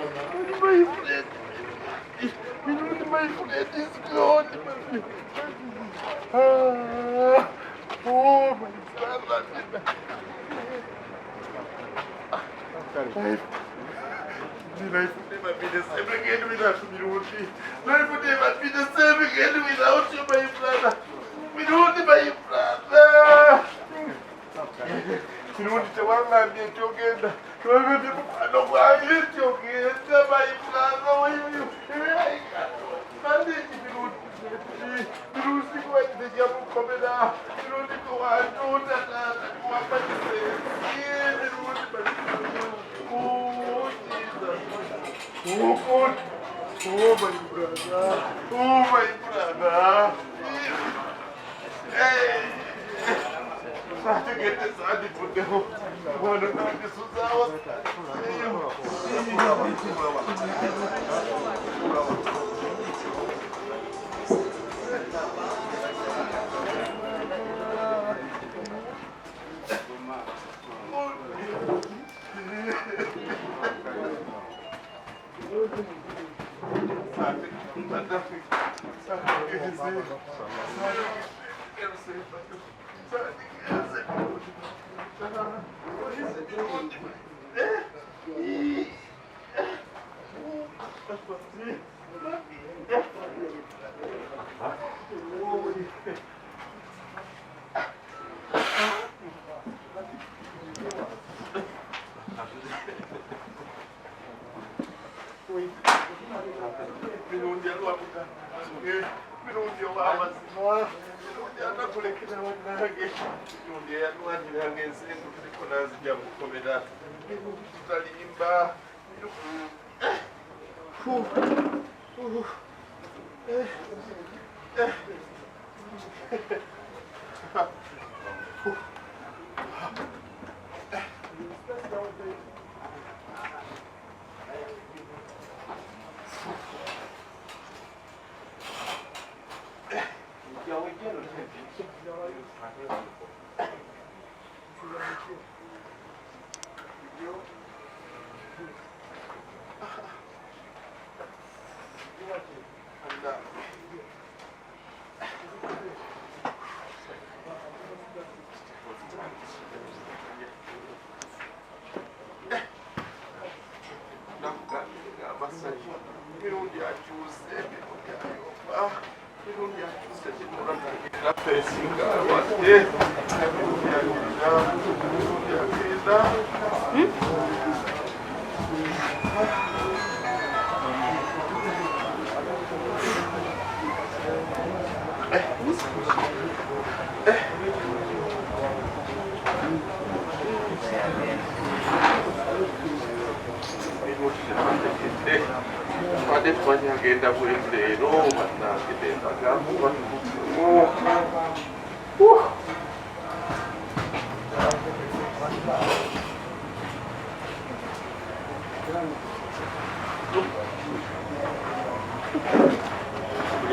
My friend. My friend is gone. Oh, my God. Life would never be the same again without Mirundi. Life would never be the same again without you, my brother. Mirundi, my brother. Mirundi, tewangambye ekyogenda. Tewangambye mukwano gwange ekyogenda, my brother. Mandeeki Mirundi. Mirundi kuwanyise kyamukomera. Mirundi kuwantuuta taata kuwapanyise. Mirundi, my brother. Oh, Jesus. Oh, God. Oh, my brother. Oh, my brother. Hey. Saat you get this, I did put the hook. One of them is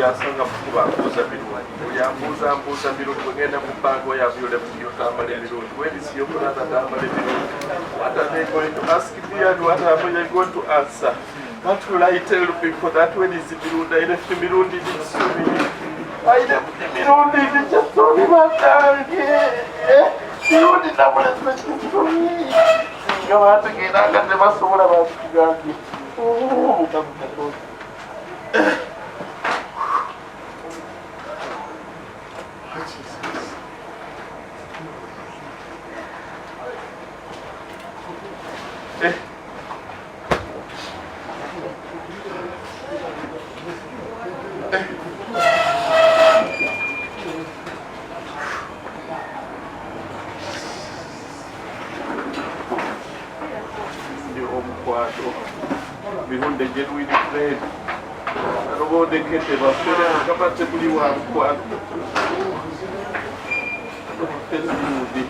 yasanga kubabuuza birungi yambuuza birungi bwegenda mu bango yabyole muyotambala ebirungi webisi yokulanda tambala ebirungi what are they going to ask me and what are they going to answer? What will I tell people that when is Mirundi? I left Mirundi in Sumi. I left Mirundi in just only one time. Mirundi never expected to me. Go out again, I got never saw about Gandhi. Oh, Mirundi genuine friend. Robo de kete ba fere kapate buli wa kwa. Mirundi.